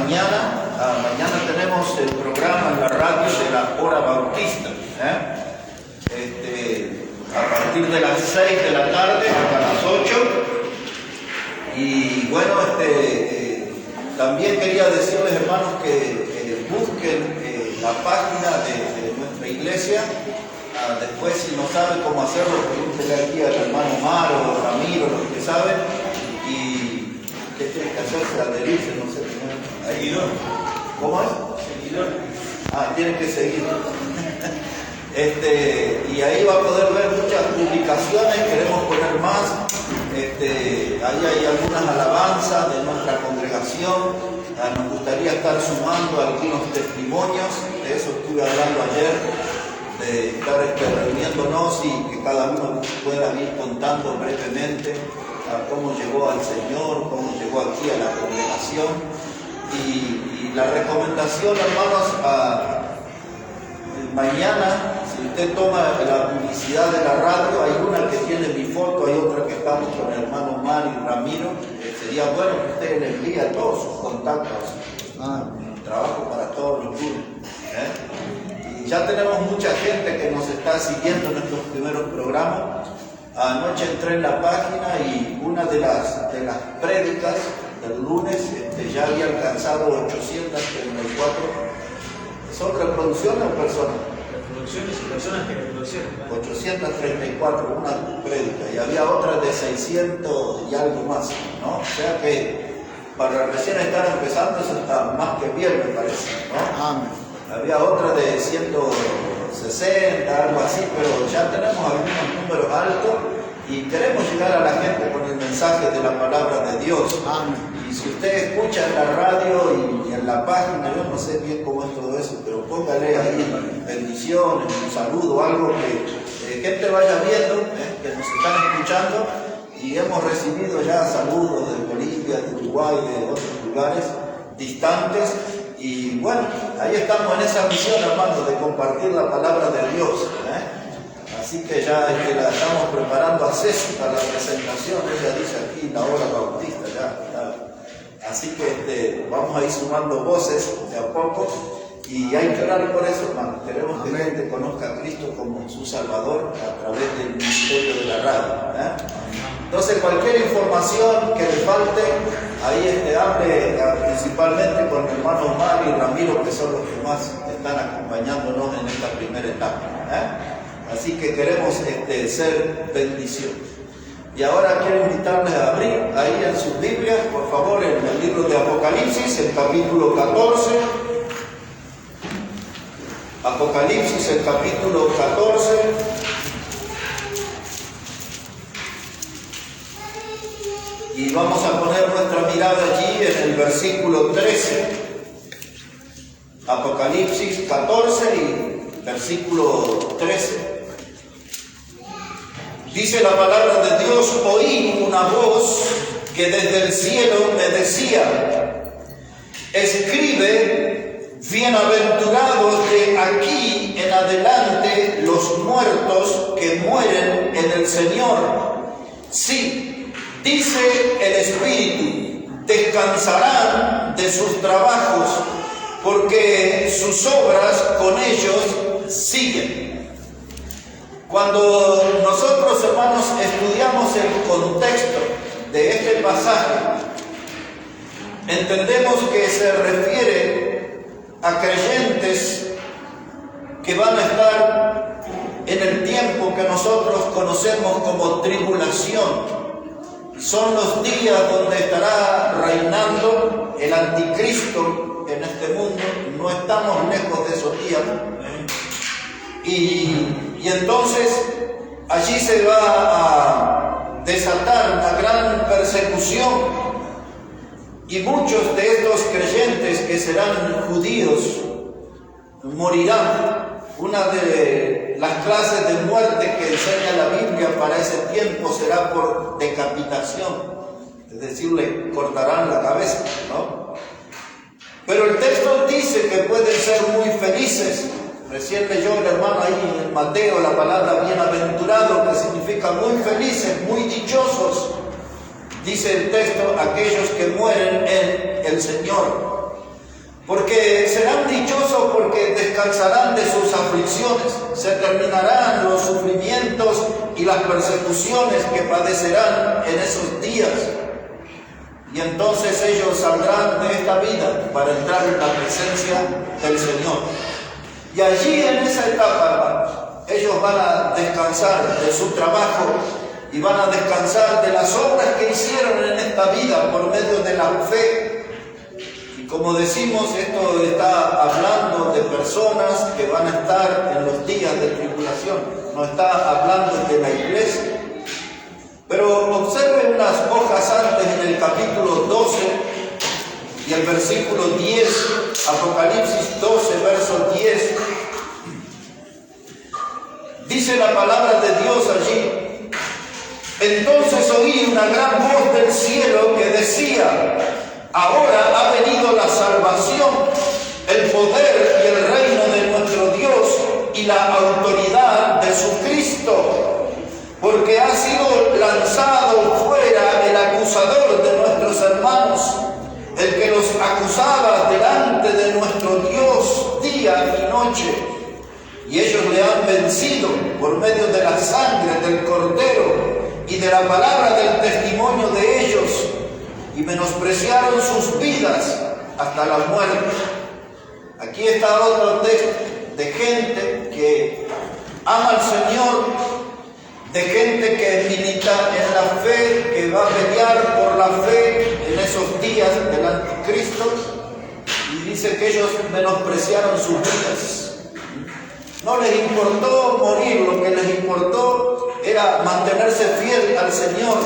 mañana. Mañana tenemos el programa en la radio de la Hora Bautista. A partir de las 6 de la tarde hasta las 8. Y bueno, también quería decirles, hermanos, que busquen la página de nuestra iglesia. Después, si no saben cómo hacerlo, pregúntenle aquí al hermano Omar o Ramiro, los que saben. Y qué tienen que hacerse, adherirse, no sé. Seguidor. ¿Cómo es? Seguidor. Tienen que seguir. Y ahí va a poder ver muchas publicaciones, queremos poner más. Ahí hay algunas alabanzas de nuestra congregación. Nos gustaría estar sumando algunos testimonios, de eso estuve hablando ayer, de estar reuniéndonos y que cada uno pueda ir contando brevemente cómo llegó al Señor, cómo llegó aquí a la congregación. Y la recomendación, hermanos, mañana, si usted toma la publicidad de la radio, hay una que tiene mi foto, hay otra que estamos con el hermano Omar y Ramiro. Sería bueno que usted le envíe a todos sus contactos. Trabajo para todos los lunes. Y ya tenemos mucha gente que nos está siguiendo en estos primeros programas. Anoche entré en la página y una de las prédicas del lunes ya había alcanzado 834. ¿Son reproducciones o personas? Reproducciones y personas que reproducieron. 834, una prédica, y había otras de 600 y algo más, ¿no? O sea que para recién estar empezando eso está más que bien, me parece, ¿no? Amén. Había otras de 160, algo así, pero ya tenemos algunos números altos y queremos llegar a la gente con el mensaje de la palabra de Dios. Amén. Y si usted escucha en la radio y en la página, yo no sé bien cómo es todo eso, pero póngale ahí bendiciones, un saludo, algo que gente vaya viendo, que nos están escuchando, y hemos recibido ya saludos de Bolivia, de Uruguay, de otros lugares distantes, y bueno, ahí estamos en esa misión, hermanos, de compartir la palabra de Dios. Así que ya la estamos preparando a Ceci para la presentación, ella dice aquí la Hora Bautista, ya. Así que vamos a ir sumando voces de a poco y hay que orar por eso, hermano. Queremos que la gente conozca a Cristo como su Salvador a través del ministerio de la radio. Entonces, cualquier información que le falte, ahí hable principalmente con mi hermano Omar y Ramiro, que son los que más están acompañándonos en esta primera etapa. Así que queremos ser bendición. Y ahora quiero invitarles a abrir ahí en sus Biblias, por favor, en el libro de Apocalipsis, el capítulo 14. Apocalipsis, el capítulo 14. Y vamos a poner nuestra mirada allí en el versículo 13. Apocalipsis 14 y versículo 13. Dice la palabra de Dios: oí una voz que desde el cielo me decía: escribe, bienaventurados de aquí en adelante los muertos que mueren en el Señor. Sí, dice el Espíritu, descansarán de sus trabajos, porque sus obras con ellos siguen. Cuando nosotros, hermanos, estudiamos el contexto de este pasaje, entendemos que se refiere a creyentes que van a estar en el tiempo que nosotros conocemos como tribulación. Son los días donde estará reinando el anticristo en este mundo. No estamos lejos de esos días. Y entonces allí se va a desatar una gran persecución y muchos de estos creyentes que serán judíos morirán. Una de las clases de muerte que enseña la Biblia para ese tiempo será por decapitación, es decir, le cortarán la cabeza, ¿no? Pero el texto dice que pueden ser muy felices. Recién leyó el hermano ahí en Mateo la palabra bienaventurado, que significa muy felices, muy dichosos. Dice el texto, aquellos que mueren en el Señor. Porque serán dichosos porque descansarán de sus aflicciones, se terminarán los sufrimientos y las persecuciones que padecerán en esos días. Y entonces ellos saldrán de esta vida para entrar en la presencia del Señor. Y allí en esa etapa, hermanos, ellos van a descansar de su trabajo y van a descansar de las obras que hicieron en esta vida por medio de la fe. Y como decimos, esto está hablando de personas que van a estar en los días de tribulación, no está hablando de la iglesia. Pero observen unas hojas antes en el capítulo 12 y el versículo 10, Apocalipsis 12, verso 10. Dice la palabra de Dios allí: entonces oí una gran voz del cielo que decía: ahora ha venido la salvación, el poder y el reino de nuestro Dios y la autoridad de su Cristo, porque ha sido lanzado fuera el acusador de nuestros hermanos, el que los acusaba delante de nuestro Dios día y noche. Y ellos le han vencido por medio de la sangre del Cordero y de la palabra del testimonio de ellos, y menospreciaron sus vidas hasta la muerte. Aquí está otro texto de gente que ama al Señor, de gente que milita en la fe, que va a pelear por la fe en esos días del anticristo, y dice que ellos menospreciaron sus vidas. No les importó morir, lo que les importó era mantenerse fiel al Señor.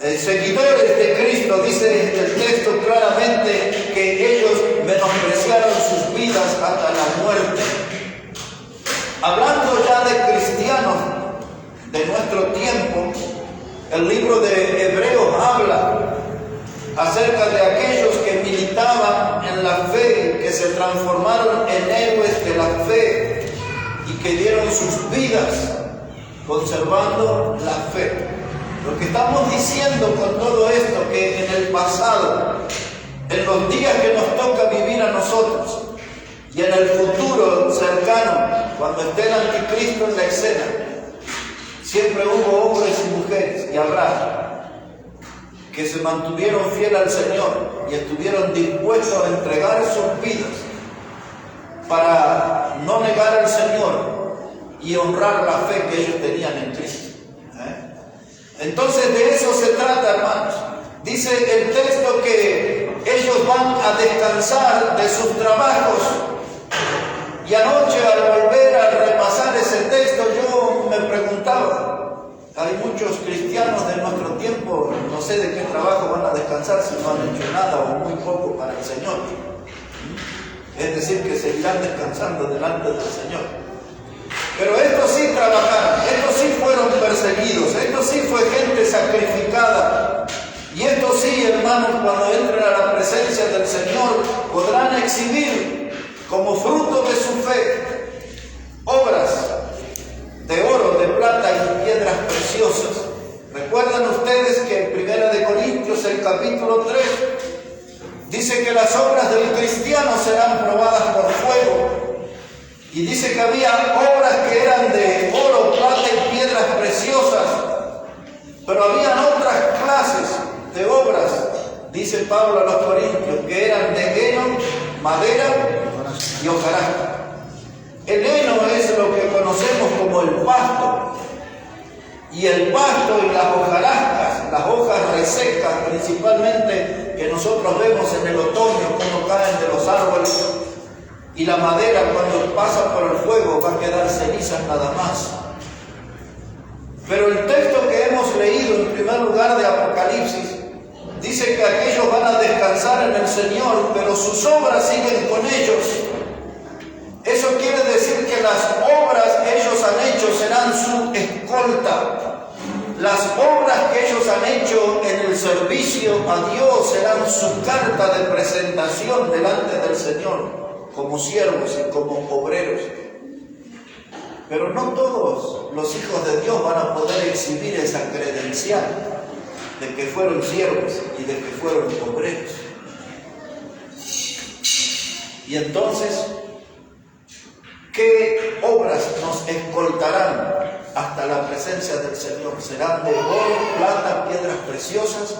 Seguidores de Cristo, dice el texto claramente que ellos menospreciaron sus vidas hasta la muerte. Hablando ya de cristianos de nuestro tiempo, el libro de Hebreos habla acerca de aquellos que militaban en la fe, que se transformaron en héroes de la fe y que dieron sus vidas conservando la fe. Lo que estamos diciendo con todo esto, que en el pasado, en los días que nos toca vivir a nosotros y en el futuro cercano, cuando esté el anticristo en la escena, siempre hubo hombres y mujeres, y habrá, que se mantuvieron fieles al Señor y estuvieron dispuestos a entregar sus vidas para no negar al Señor y honrar la fe que ellos tenían en Cristo. Entonces de eso se trata, hermanos. Dice el texto que ellos van a descansar de sus trabajos. Y anoche, al volver a repasar ese texto, yo me preguntaba, hay muchos cristianos de nuestro tiempo, no sé de qué trabajo van a descansar si no han hecho nada o muy poco para el Señor. Es decir, que seguirán descansando delante del Señor. Pero estos sí trabajaron, estos sí fueron perseguidos, estos sí fue gente sacrificada. Y estos sí, hermanos, cuando entren a la presencia del Señor, podrán exhibir como fruto de su fe obras de oro, de plata y piedras preciosas. Recuerdan ustedes que en 1 Corintios, el capítulo 3, dice que las obras del cristiano serán probadas por fuego. Y dice que había obras que eran de oro, plata y piedras preciosas, pero habían otras clases de obras, dice Pablo a los Corintios, que eran de heno, madera y hojarasca. El heno es lo que conocemos como el pasto, y el pasto y las hojarascas, las hojas resecas principalmente, que nosotros vemos en el otoño cuando caen de los árboles, y la madera cuando pasa por el fuego va a quedar cenizas nada más. Pero el texto que hemos leído en primer lugar de Apocalipsis dice que aquellos van a descansar en el Señor, pero sus obras siguen con ellos. Eso quiere decir que las obras que ellos han hecho serán su escolta. Las obras que ellos han hecho en el servicio a Dios serán su carta de presentación delante del Señor, como siervos y como obreros. Pero no todos los hijos de Dios van a poder exhibir esa credencial de que fueron siervos y de que fueron obreros. Y entonces, ¿qué obras nos escoltarán hasta la presencia del Señor? ¿Serán de oro, plata, piedras preciosas?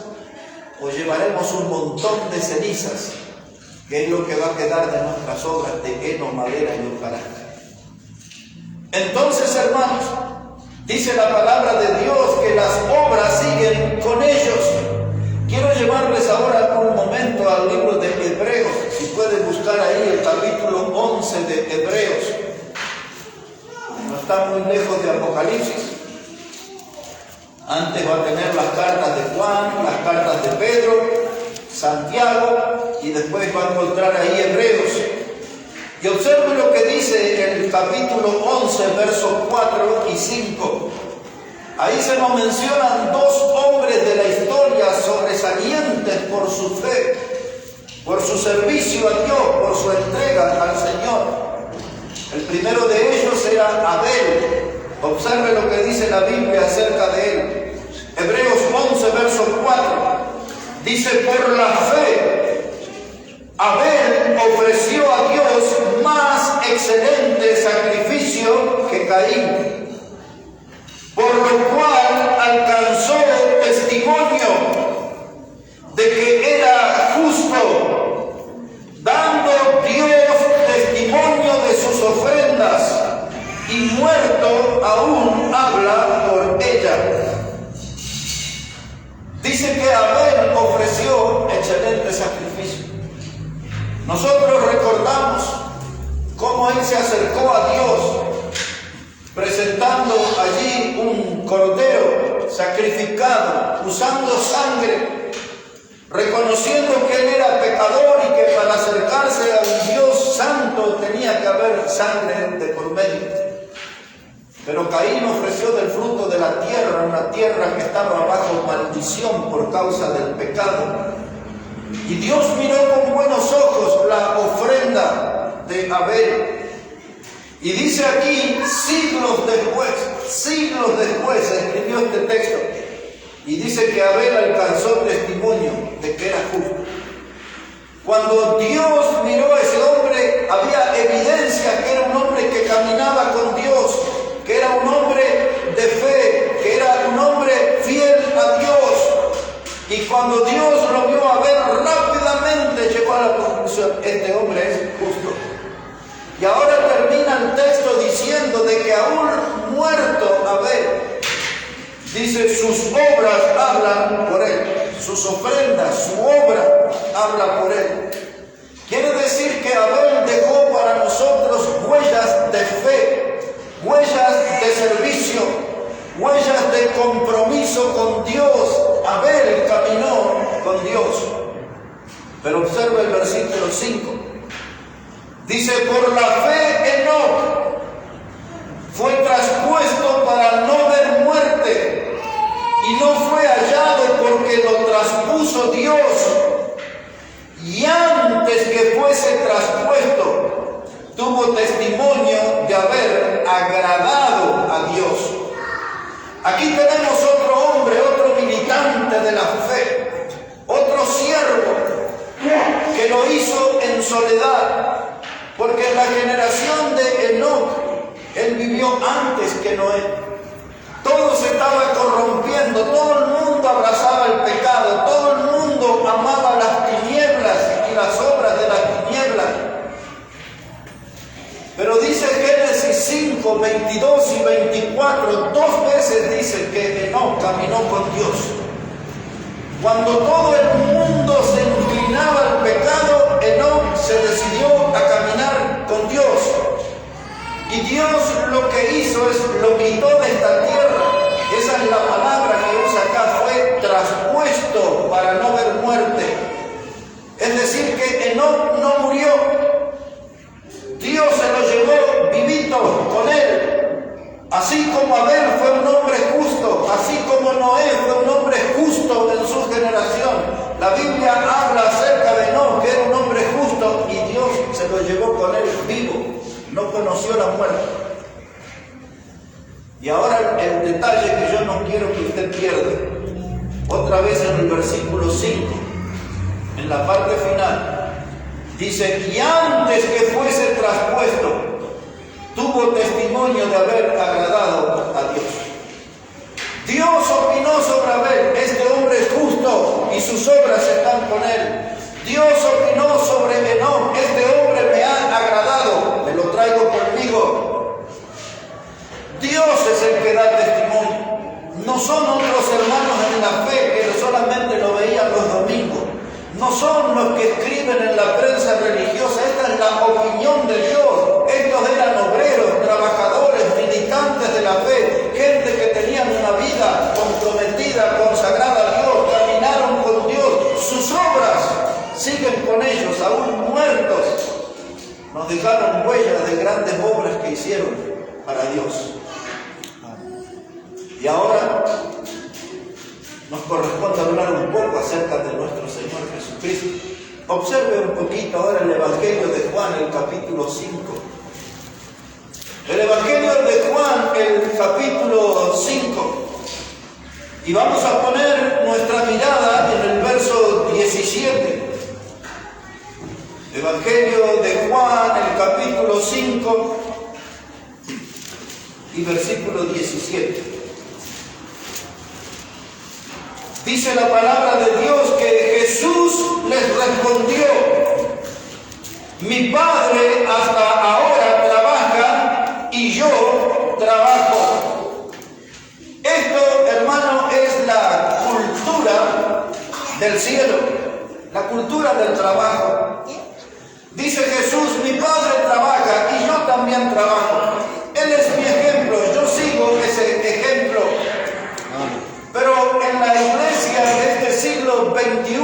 ¿O llevaremos un montón de cenizas, que es lo que va a quedar de nuestras obras de heno, madera y hojarasca? Entonces, hermanos, dice la palabra de Dios que las obras siguen con ellos. Quiero llevarles ahora un momento al libro de Hebreos. Si pueden buscar ahí el capítulo 11 de Hebreos. No está muy lejos de Apocalipsis. Antes va a tener las cartas de Juan, las cartas de Pedro, Santiago, y después va a encontrar ahí Hebreos. Y observe lo que dice el capítulo 11, versos 4 y 5. Ahí se nos mencionan dos hombres de la historia sobresalientes por su fe, por su servicio a Dios, por su entrega al Señor. El primero de ellos era Abel. Observe lo que dice la Biblia acerca de él. Hebreos 11, verso 4. Dice: por la fe, Abel ofreció a Dios más excelente sacrificio que Caín, por lo cual alcanzó testimonio de que era justo, dando Dios testimonio de sus ofrendas, y muerto aún habla por ella. Dice que Abel ofreció excelente sacrificio. Nosotros recordamos cómo él se acercó a Dios presentando allí un cordero sacrificado, usando sangre, reconociendo que él era pecador y que para acercarse al Dios santo tenía que haber sangre de por medio. Pero Caín ofreció del fruto de la tierra, una tierra que estaba bajo maldición por causa del pecado. Y Dios miró con buenos ojos la ofrenda de Abel. Y dice aquí, siglos después se escribió este texto. Y dice que Abel alcanzó testimonio de que era justo. Cuando Dios miró a ese hombre, había evidencia que era un hombre que caminaba con Dios, que era un hombre de fe, que era un hombre fiel a Dios. Y cuando Dios lo vio a ver, rápidamente llegó a la conclusión: este hombre es justo. Y ahora termina el texto diciendo de que aún muerto Abel, dice, sus obras hablan por él, sus ofrendas, su obra habla por él. Quiere decir que Abel dejó para nosotros huellas de fe, huellas de servicio, huellas de compromiso con Dios. Abel caminó con Dios. Pero observa el versículo 5. Dice: por la fe Enoc fue traspuesto para no ver muerte, y no fue hallado porque lo traspuso Dios. Y antes que fuese traspuesto, tuvo testimonio de haber agradado a Dios. Aquí tenemos otro hombre, otro militante de la fe, otro siervo que lo hizo en soledad, porque en la generación de Enoc, él vivió antes que Noé. Todo se estaba corrompiendo, todo el mundo abrazaba el pecado, todo el mundo amaba las tinieblas y las obras de las tinieblas. Pero dice Génesis 5, 22 y 24, dos veces dice que Enoc caminó con Dios. Cuando todo el mundo se inclinaba al pecado, Enoc se decidió a caminar con Dios. Y Dios lo que hizo es lo quitó de esta tierra. Esa es la palabra que usa acá, fue traspuesto para no ver muerte. Es decir, que Enoc no murió. Dios se lo llevó vivito con él. Así como Abel fue un hombre justo, así como Noé fue un hombre justo en su generación. La Biblia habla acerca de Enoc, que era un hombre justo, y Dios se lo llevó con él vivo. No conoció la muerte. Y ahora el detalle que yo no quiero que usted pierda. Otra vez en el versículo 5, en la parte final, Dice, y antes que fuese traspuesto, tuvo testimonio de haber agradado a Dios. Dios opinó sobre Abel, este hombre es justo y sus obras están con él. Dios opinó sobre Enoc, este hombre me ha agradado, me lo traigo conmigo. Dios es el que da testimonio. No son otros hermanos en la fe que solamente lo veían los domingos. No son los que escriben en la prensa religiosa. Esta es la opinión de Dios. Estos eran obreros, trabajadores, militantes de la fe, gente que tenían una vida comprometida, consagrada a Dios, caminaron con Dios. Sus obras siguen con ellos, aún muertos. Nos dejaron huellas de grandes obras que hicieron para Dios. Y ahora nos corresponde hablar un poco acerca de nuestro Señor Jesucristo. Observe un poquito ahora el Evangelio de Juan, el capítulo 5. El Evangelio de Juan, el capítulo 5. Y vamos a poner nuestra mirada en el verso 17. Evangelio de Juan, el capítulo 5 y versículo 17. Dice la palabra de Dios que Jesús les respondió: mi Padre hasta ahora trabaja y yo trabajo. Esto, hermano, es la cultura del cielo, la cultura del trabajo. Dice Jesús, mi Padre trabaja y yo también trabajo. Él es mi ejemplo, yo sigo ese ejemplo. Pero en la iglesia de este siglo XXI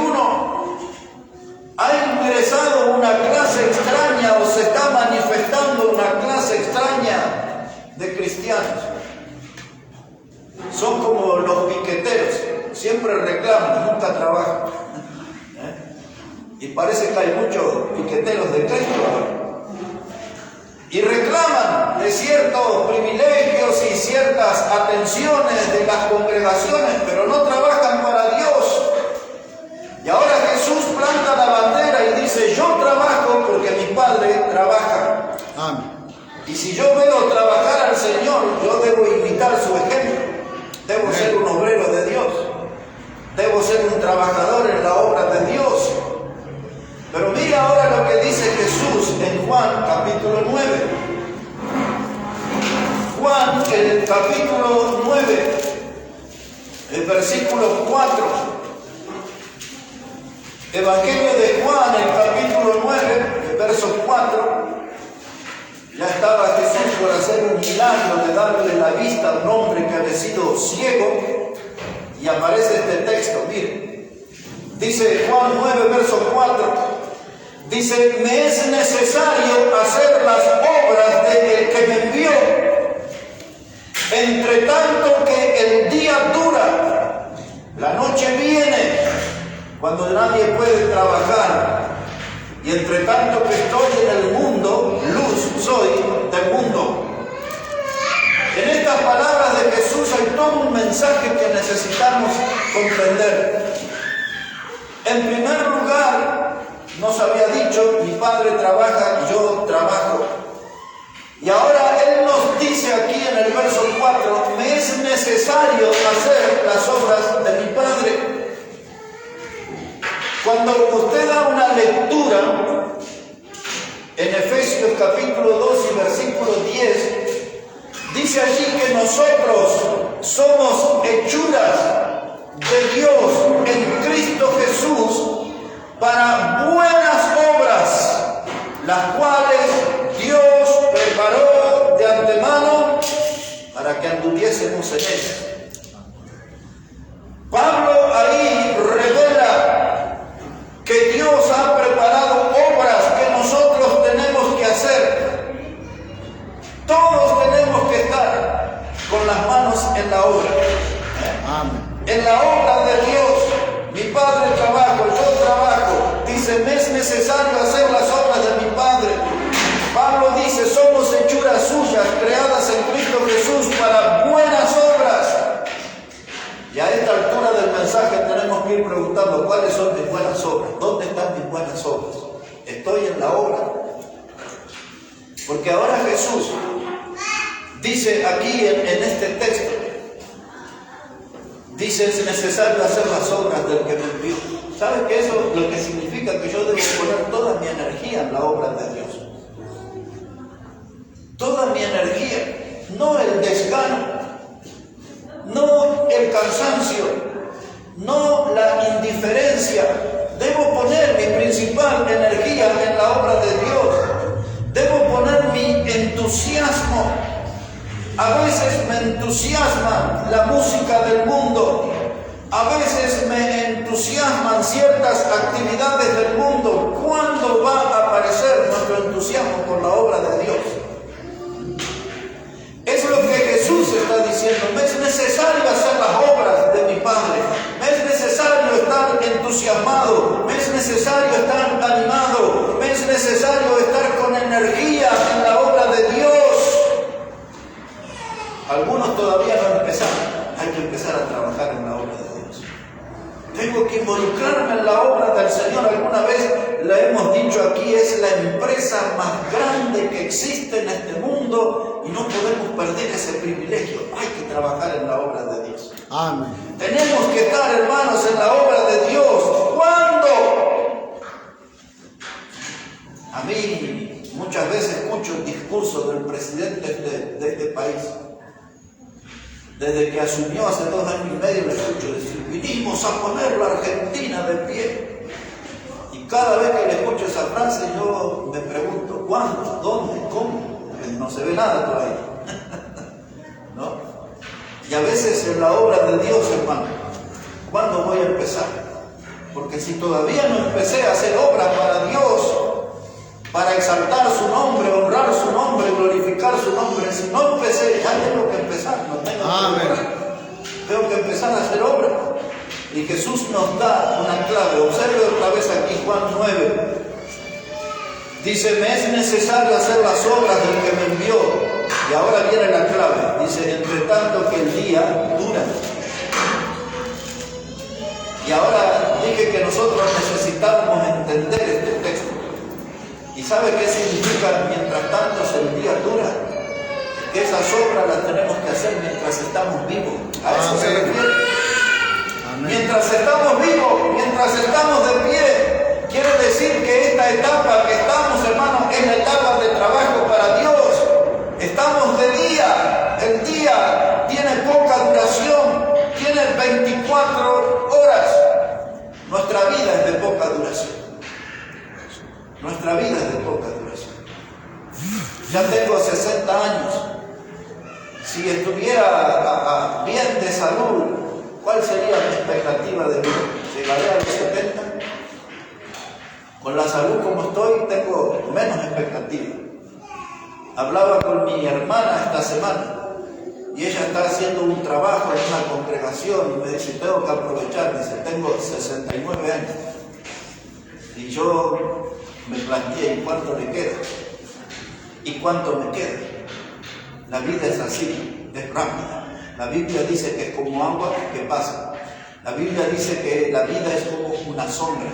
ha ingresado una clase extraña o se está manifestando una clase extraña de cristianos. Son como los piqueteros, siempre reclaman, nunca trabajan. Y parece que hay muchos piqueteros de Cristo ahora. Y reclaman de ciertos privilegios y ciertas atenciones de las congregaciones, pero no trabajan para Dios. Y ahora Jesús planta la bandera y dice, yo trabajo porque mi Padre trabaja. Amén. Y si yo veo trabajar al Señor, yo debo imitar su ejemplo. Debo ser un obrero de Dios. Debo ser un trabajador en la obra de Dios. Pero mira ahora lo que dice Jesús en Juan capítulo 9. Juan, el capítulo 9, el versículo 4. Evangelio de Juan, el capítulo 9, el verso 4. Ya estaba Jesús por hacer un milagro de darle la vista a un hombre que había sido ciego. Y aparece este texto, mire. Dice Juan 9, verso 4. Dice, me es necesario hacer las obras del que me envió, entre tanto que el día dura, la noche viene, cuando nadie puede trabajar, y entre tanto que estoy en el mundo, luz soy del mundo. En estas palabras de Jesús hay todo un mensaje que necesitamos comprender. En primer lugar, nos había dicho, mi Padre trabaja y yo trabajo. Y ahora Él nos dice aquí en el verso 4, me es necesario hacer las obras de mi Padre. Cuando usted da una lectura en Efesios capítulo 2 y versículo 10, dice allí que nosotros somos hechuras de Dios en Cristo Jesús, para buenas obras, las cuales Dios preparó de antemano para que anduviésemos en ellas. Pablo ahí revela que Dios ha preparado obras que nosotros tenemos que hacer. Todos tenemos que estar con las manos en la obra. En la obra de Dios. Mi Padre trabaja, yo trabajo. Dice, me es necesario hacer las obras de mi Padre. Pablo dice, somos hechuras suyas, creadas en Cristo Jesús para buenas obras. Y a esta altura del mensaje tenemos que ir preguntando, ¿cuáles son mis buenas obras? ¿Dónde están mis buenas obras? ¿Estoy en Porque ahora Jesús dice aquí en este texto, dice, es necesario hacer las obras del que me envió. ¿Sabes qué eso lo que significa? Que yo debo poner toda mi energía en la obra de Dios. Toda mi energía, no el desgano, no el cansancio, no la indiferencia. Debo poner mi principal energía en la obra de Dios. Debo poner mi entusiasmo. A veces me entusiasma la música del mundo. A veces me entusiasman ciertas actividades del mundo. ¿Cuándo va a aparecer nuestro entusiasmo por la obra de Dios? Es lo que Jesús está diciendo. Me es necesario hacer las obras de mi Padre. Me es necesario estar entusiasmado. Me es necesario estar animado. Me es necesario estar con energía en la obra de Dios. Algunos todavía no empezaron. Hay que empezar a trabajar en la obra de Dios. Tengo que involucrarme en la obra del Señor. Alguna vez le hemos dicho aquí, es la empresa más grande que existe en este mundo y no podemos perder ese privilegio. Hay que trabajar en la obra de Dios. Amén. Tenemos que estar, hermanos, en la obra de Dios. ¿Cuándo? A mí muchas veces escucho el discurso del presidente de este país. Desde que asumió hace 2 años y medio le escucho decir, vinimos a poner la Argentina de pie. Y cada vez que le escucho esa frase yo me pregunto, ¿cuándo? ¿Dónde? ¿Cómo? Porque no se ve nada todavía. ¿No? Y a veces en la obra de Dios, hermano, ¿cuándo voy a empezar? Porque si todavía no empecé a hacer obra para Dios, para exaltar su nombre, honrar su nombre, glorificar su nombre, si no empecé, ya tengo que empezar, no tengo que empezar. Tengo que empezar a hacer obra. Y Jesús nos da una clave. Observe otra vez aquí Juan 9. Dice, me es necesario hacer las obras del que me envió. Y ahora viene la clave. Dice, entre tanto que el día dura. Y ahora dije que nosotros necesitábamos entender este texto. ¿Y sabe qué significa mientras tanto el día dura? Que esas obras las tenemos que hacer mientras estamos vivos. A eso se refiere. Mientras estamos vivos, mientras estamos de pie, quiere decir que esta etapa que estamos, hermanos, es la etapa de trabajo para Dios. Estamos de día, el día tiene poca duración, tiene 24 horas. Nuestra vida es de poca duración. Nuestra vida es de poca duración. Ya tengo 60 años. Si estuviera bien de salud, ¿cuál sería mi expectativa de vida? ¿Llegaré a los 70? Con la salud como estoy, tengo menos expectativa. Hablaba con mi hermana esta semana y ella está haciendo un trabajo en una congregación y me dice, tengo que aprovechar. Dice, tengo 69 años. Y yo me planteé, ¿y cuánto le queda? ¿Y cuánto me queda? La vida es así, es rápida. La Biblia dice que es como agua que pasa. La Biblia dice que la vida es como una sombra.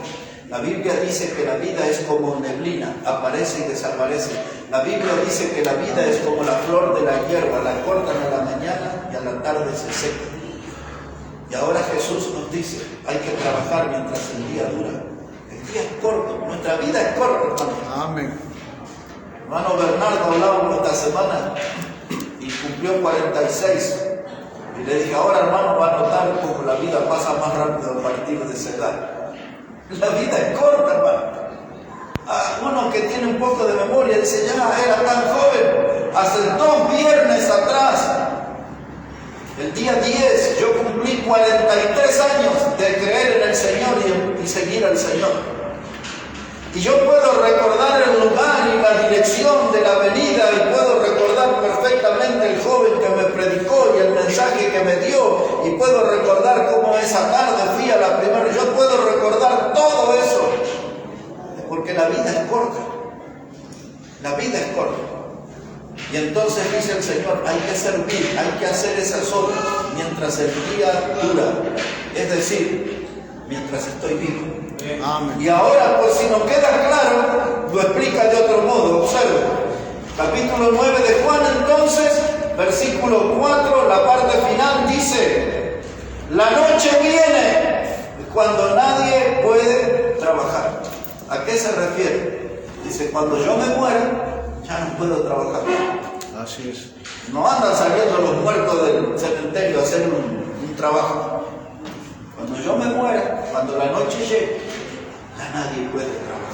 La Biblia dice que la vida es como neblina, aparece y desaparece. La Biblia dice que la vida es como la flor de la hierba, la cortan a la mañana y a la tarde se seca. Y ahora Jesús nos dice, hay que trabajar mientras el día dura. El día es corto, nuestra vida es corta, hermano. Amén. Hermano Bernardo hablábamos esta semana y cumplió 46. Y le dije, ahora hermano va a notar cómo la vida pasa más rápido a partir de esa edad. La vida es corta, hermano. Uno que tiene un poco de memoria dice, ya era tan joven. Hace 2 viernes atrás, el día 10, yo cumplí 43 años de creer en el Señor y seguir al Señor. Y yo puedo recordar el lugar y la dirección de la avenida y puedo recordar perfectamente el joven que me predicó y el mensaje que me dio y puedo recordar cómo esa tarde fui a la primera. Yo puedo recordar todo eso porque la vida es corta. La vida es corta. Y entonces dice el Señor, hay que servir, hay que hacer esas obras mientras el día dura. Es decir, mientras estoy vivo. Amén. Y ahora, pues si no queda claro, lo explica de otro modo. Observe, Capítulo 9 de Juan, entonces, versículo 4, la parte final dice: la noche viene cuando nadie puede trabajar. ¿A qué se refiere? Dice, cuando yo me muera, ya no puedo trabajar. Así es. No andan saliendo los muertos del cementerio a hacer un trabajo. Cuando yo me muera, cuando la noche llegue, ya nadie puede trabajar.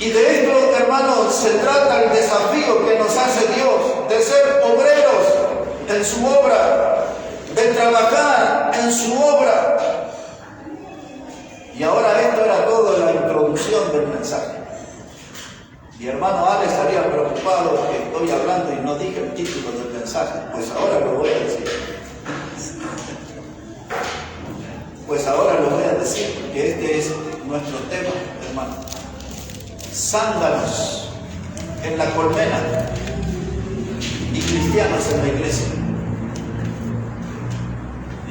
Y de esto, hermanos, se trata el desafío que nos hace Dios, de ser obreros en su obra, de trabajar en su obra. Y ahora esto era todo la introducción del mensaje. Mi hermano Ale estaría preocupado que estoy hablando y no dije el título del mensaje. Pues ahora lo voy a decir. Pues ahora lo voy a decir, porque este es nuestro tema, hermano. Zánganos en la colmena y cristianos en la iglesia.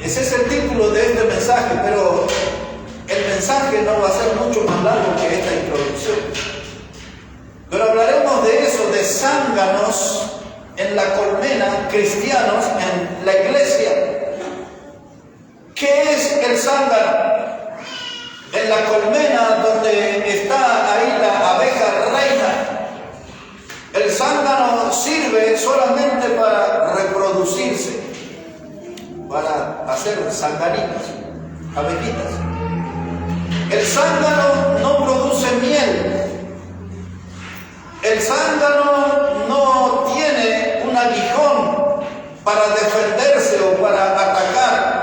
Ese es el título de este mensaje, pero el mensaje no va a ser mucho más largo que esta introducción. Pero hablaremos de eso, de zánganos en la colmena, cristianos en la iglesia. ¿Qué es el zángano? En la colmena donde está ahí la abeja reina, el zángano sirve solamente para reproducirse, para hacer zanganitos, abejitas. El zángano no produce miel. El zángano no tiene un aguijón para defenderse o para atacar.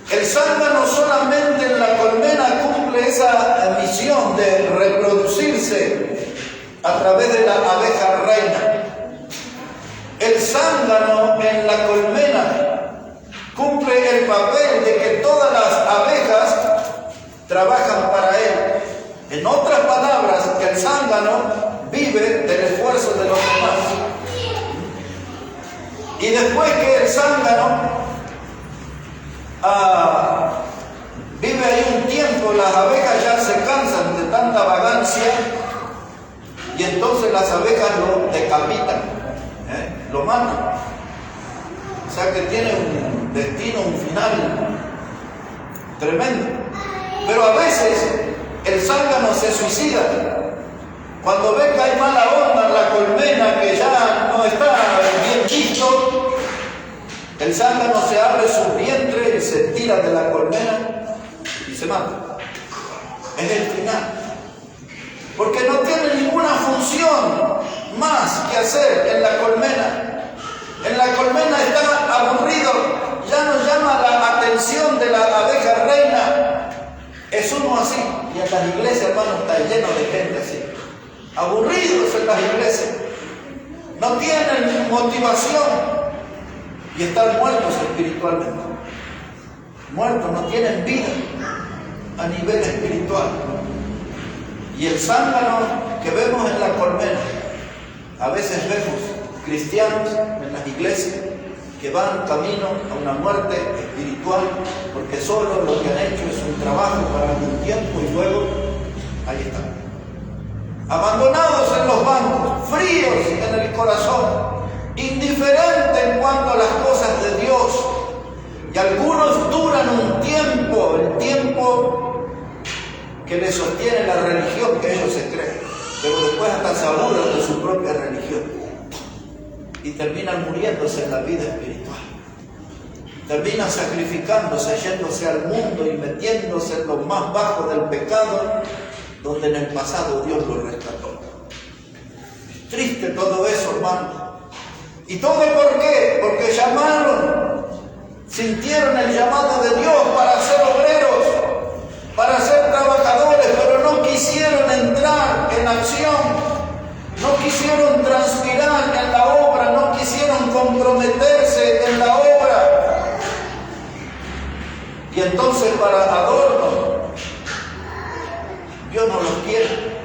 El zángano solamente en la colmena cumple esa misión de reproducirse a través de la abeja reina. El zángano en la colmena cumple el papel de que todas las abejas trabajan para él. En otras palabras, el zángano vive del esfuerzo de los demás. Y después que el zángano vive ahí un tiempo, las abejas ya se cansan de tanta vagancia y entonces las abejas lo decapitan, lo matan. O sea que tiene un destino, un final tremendo. Pero a veces el zángano se suicida. Cuando ve que hay mala onda en la colmena, que ya no está bien visto, el zángano se abre su vientre y se tira de la colmena y se mata. Es el final. Porque no tiene ninguna función más que hacer en la colmena. En la colmena está aburrido, ya no llama la atención de la abeja reina. Es uno así. Y en las iglesias, hermano, está lleno de gente así. Aburridos en las iglesias. No tienen motivación. Y están muertos espiritualmente. Muertos, no tienen vida a nivel espiritual. Y el zángano que vemos en la colmena, a veces vemos cristianos en las iglesias que van camino a una muerte espiritual, porque solo lo que han hecho es un trabajo para algún tiempo y luego ahí están. Abandonados en los bancos, fríos en el corazón, indiferente en cuanto a las cosas de Dios. Y algunos duran un tiempo, el tiempo que les sostiene la religión que ellos se creen, pero después hasta se aburren de su propia religión y terminan muriéndose en la vida espiritual. Terminan sacrificándose, yéndose al mundo y metiéndose en lo más bajo del pecado, donde en el pasado Dios los rescató. Triste todo eso, hermano. ¿Y todo por qué? Porque llamaron, sintieron el llamado de Dios para ser obreros, para ser trabajadores, pero no quisieron entrar en acción, no quisieron transpirar en la obra, no quisieron comprometerse en la obra. Y entonces, para adorno, Dios no los quiere.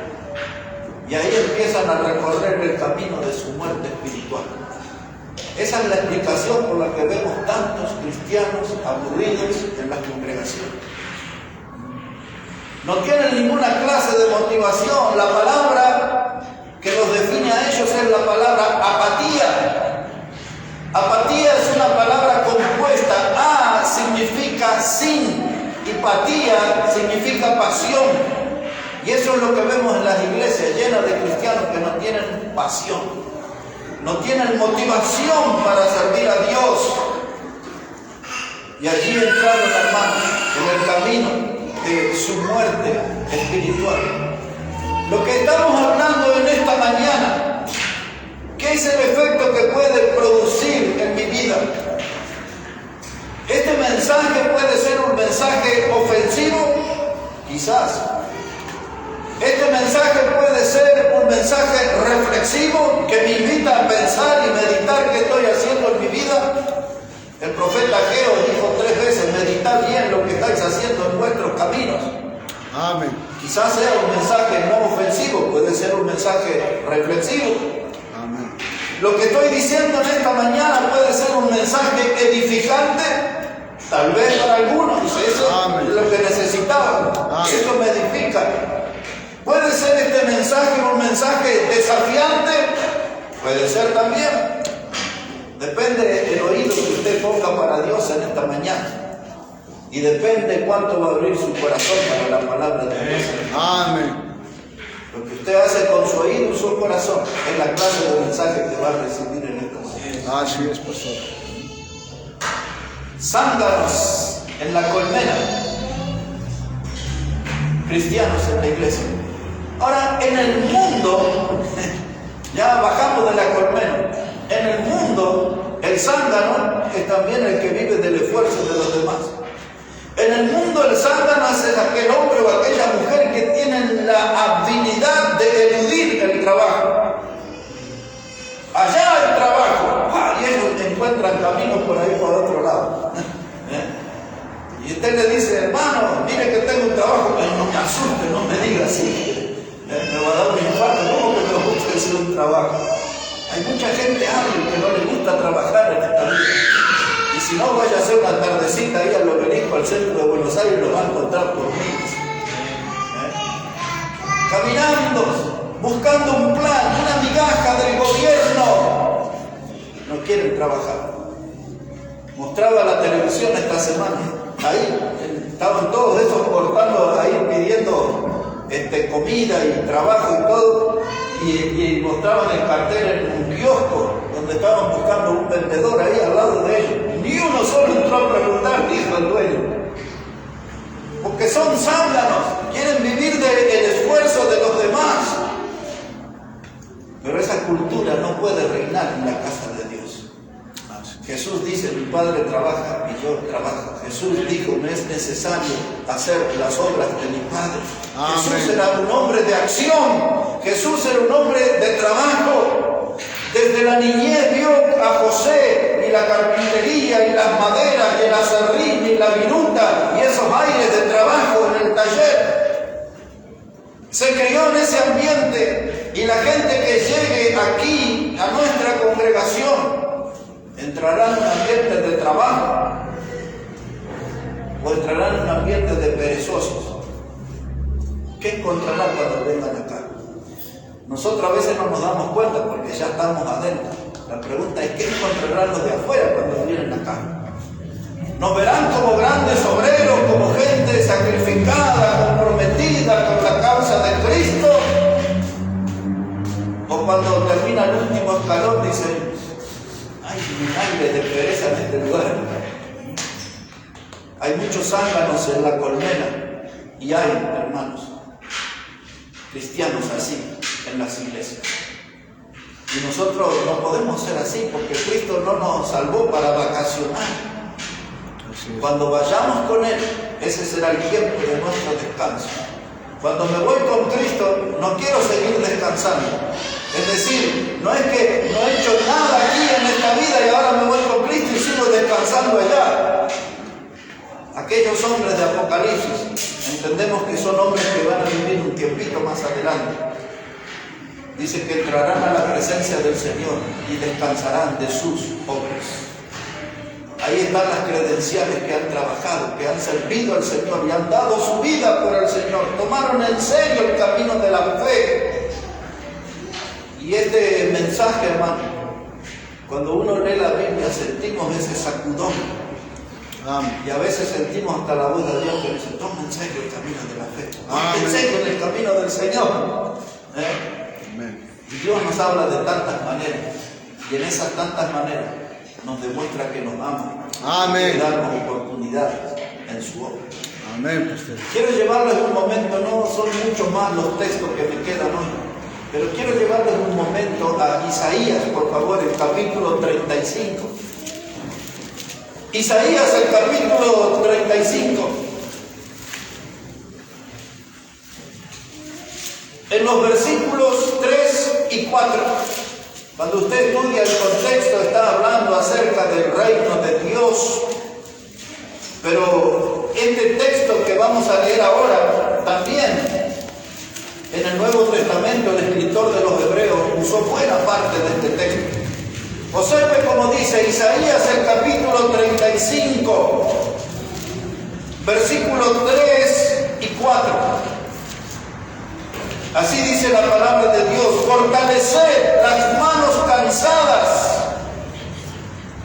Y ahí empiezan a recorrer el camino de su muerte espiritual. Esa es la explicación por la que vemos tantos cristianos aburridos en las congregaciones. No tienen ninguna clase de motivación. La palabra que los define a ellos es la palabra apatía. Apatía es una palabra compuesta. A significa sin y patía significa pasión. Y eso es lo que vemos en las iglesias llenas de cristianos que no tienen pasión, no tienen motivación para servir a Dios. Y allí entraron, hermanos, en el camino de su muerte espiritual. Lo que estamos hablando en esta mañana, ¿qué es el efecto que puede producir en mi vida? Este mensaje puede ser un mensaje ofensivo, quizás. Este mensaje puede ser un mensaje reflexivo que me invita a pensar y meditar qué estoy haciendo en mi vida. El profeta Ageo dijo 3 veces: meditad bien lo que estáis haciendo en vuestros caminos. Amén. Quizás sea un mensaje no ofensivo, puede ser un mensaje reflexivo. Amén. Lo que estoy diciendo en esta mañana puede ser un mensaje edificante, tal vez para algunos. Eso es lo que necesitaban. Eso me edifica. Puede ser este mensaje un mensaje desafiante, puede ser también. Depende del oído que usted ponga para Dios en esta mañana. Y depende cuánto va a abrir su corazón para la palabra de Dios. Amén. Lo que usted hace con su oído y su corazón es la clase de mensaje que va a recibir en esta mañana. Así es, pastor. Zánganos en la colmena. Cristianos en la iglesia. Ahora, en el mundo, ya bajamos de la colmena. En el mundo, el zángano es también el que vive del esfuerzo de los demás. En el mundo, el zángano es aquel hombre o aquella mujer que tienen la habilidad de eludir el trabajo. Allá hay trabajo, y ellos encuentran caminos por ahí por otro lado. Y usted le dice: hermano, mire que tengo un trabajo, pero no me asuste, no me diga así. Me va a dar un infarto. ¿Cómo que me gusta hacer un trabajo? Hay mucha gente hábil que no le gusta trabajar en esta vida. Y si no, vaya a hacer una tardecita ahí al Obelisco, al centro de Buenos Aires, lo va a encontrar por miles. Caminando, buscando un plan, una migaja del gobierno. No quieren trabajar. Mostraba la televisión esta semana. Ahí estaban todos esos cortando, ahí pidiendo comida y trabajo y todo. Y mostraban el cartel en un kiosco donde estaban buscando un vendedor ahí al lado de ellos. Ni uno solo entró a preguntar, dijo el dueño. Porque son zánganos, quieren vivir del esfuerzo de los demás. Pero esa cultura no puede reinar en la casa de Dios. Jesús dice: mi Padre trabaja y yo trabajo. Jesús dijo: me es necesario hacer las obras de mi Padre. Amén. Jesús era un hombre de acción. Jesús era un hombre de trabajo. Desde la niñez vio a José y la carpintería y las maderas y el aserrín y la viruta y esos aires de trabajo en el taller. Se crió en ese ambiente, y la gente que llegue aquí a nuestra congregación entrará en un ambiente de trabajo o entrará en un ambiente de perezosos. ¿Qué encontrará cuando vengan acá? Nosotros a veces no nos damos cuenta porque ya estamos adentro. La pregunta es: ¿qué encontrarán los de afuera cuando vienen acá? ¿Nos verán como grandes obreros, como gente sacrificada, comprometida con la causa de Cristo? ¿O cuando termina el último escalón dicen: hay un aire de pereza en este lugar? Hay muchos zánganos en la colmena, y hay, hermanos, cristianos así en las iglesias. Y nosotros no podemos ser así, porque Cristo no nos salvó para vacacionar. Cuando vayamos con Él, ese será el tiempo de nuestro descanso. Cuando me voy con Cristo, no quiero seguir descansando. Es decir, no es que no he hecho nada aquí en esta vida y ahora me voy con Cristo y sigo descansando allá. Aquellos hombres de Apocalipsis, entendemos que son hombres que van a vivir un tiempito más adelante. Dice que entrarán a la presencia del Señor y descansarán de sus obras. Ahí están las credenciales que han trabajado, que han servido al Señor y han dado su vida por el Señor. Tomaron en serio el camino de la fe. Cuando uno lee la Biblia sentimos ese sacudón. Amén. Y a veces sentimos hasta la voz de Dios que dice, toma en serio el camino de la fe. Toma en Amén. serio en el camino del Señor. Amén. Y Dios nos habla de tantas maneras. Y en esas tantas maneras nos demuestra que nos ama. Amén. Y darnos oportunidades en su obra. Amén, pastor. Quiero llevarles un momento, no son muchos más los textos que me quedan hoy, pero quiero llevarles un momento a Isaías, por favor, el capítulo 35. Isaías, el capítulo 35. En los versículos 3 y 4. Cuando usted estudia el contexto, está hablando acerca del reino de Dios. Pero este texto que vamos a leer ahora, también en el Nuevo Testamento el escritor de los Hebreos usó buena parte de este texto. Observe cómo dice Isaías el capítulo 35, versículos 3 y 4. Así dice la palabra de Dios: fortaleced las manos cansadas,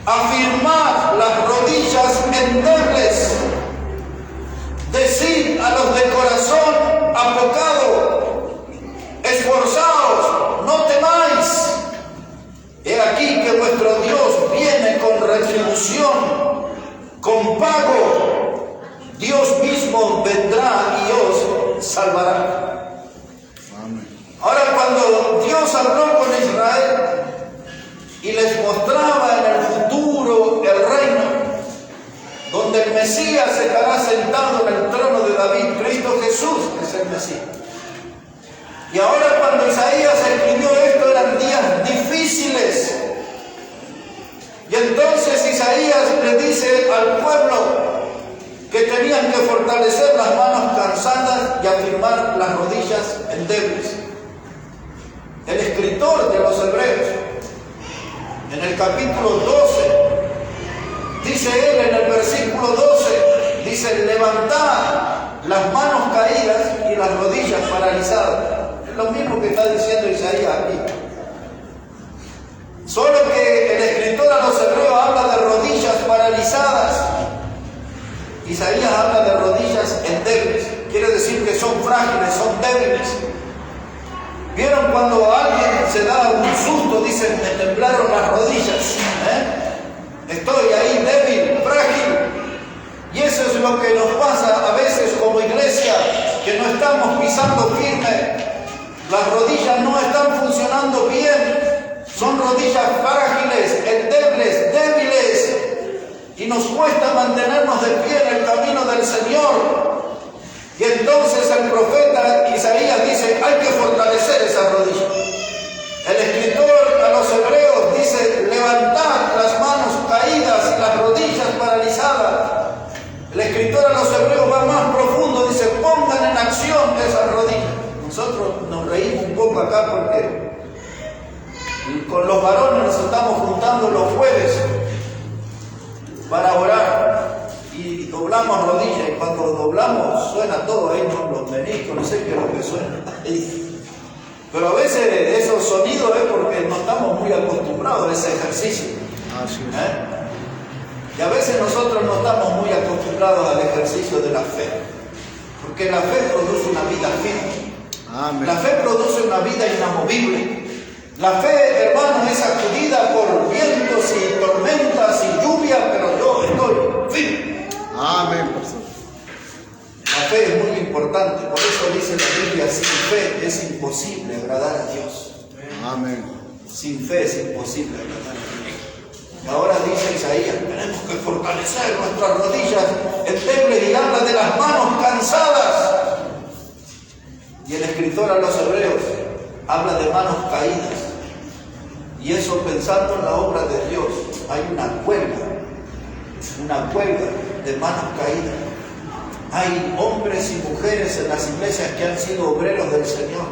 afirmad las rodillas endebles, decid a los de corazón apocado, esforzaos, no temáis. He aquí que vuestro Dios viene con retribución, con pago. Dios mismo vendrá y os salvará. Amén. Ahora, cuando Dios habló con Israel y les mostraba en el futuro el reino, donde el Mesías estará sentado en el trono de David, Cristo Jesús es el Mesías. Y ahora, cuando Isaías escribió esto, eran días difíciles. Y entonces Isaías le dice al pueblo que tenían que fortalecer las manos cansadas y afirmar las rodillas endebles. El escritor de los Hebreos, en el capítulo 12, dice él en el versículo 12, dice: levantad las manos caídas y las rodillas paralizadas. Es lo mismo que está diciendo Isaías aquí. Solo que el escritor a los Hebreos habla de rodillas paralizadas. Isaías habla de rodillas endebles. Quiere decir que son frágiles, son débiles. ¿Vieron cuando alguien se da un susto? Dicen, me temblaron las rodillas. Estoy ahí débil, frágil. Y eso es lo que nos pasa a veces como iglesia, que no estamos pisando firme. Las rodillas no están funcionando bien. Son rodillas frágiles, endebles, débiles. Y nos cuesta mantenernos de pie en el camino del Señor. Y entonces el profeta Isaías dice, hay que fortalecer esas rodillas. El escritor a los Hebreos dice, levantad las manos caídas y las rodillas paralizadas. El escritor a los Hebreos va más profundo, dice, pongan en acción esas rodillas. Nosotros nos reímos un poco acá porque con los varones nos estamos juntando los jueves para orar y doblamos rodillas, y cuando doblamos suena todo ahí, los meniscos, no sé qué es lo que suena ahí. Pero a veces esos sonidos es porque no estamos muy acostumbrados a ese ejercicio. Así es. Y a veces nosotros no estamos muy acostumbrados al ejercicio de la fe, porque la fe produce una vida firme. Amén. La fe produce una vida inamovible. La fe, hermano, es sacudida por vientos y tormentas y lluvia, pero yo estoy firme. Amén, pastor. La fe es muy importante, por eso dice la Biblia, sin fe es imposible agradar a Dios. Amén. Sin fe es imposible agradar a Dios. Y ahora dice Isaías, tenemos que fortalecer nuestras rodillas endebles y habla de las manos cansadas. Y el escritor a los Hebreos habla de manos caídas. Y eso pensando en la obra de Dios, hay una huelga de manos caídas. Hay hombres y mujeres en las iglesias que han sido obreros del Señor,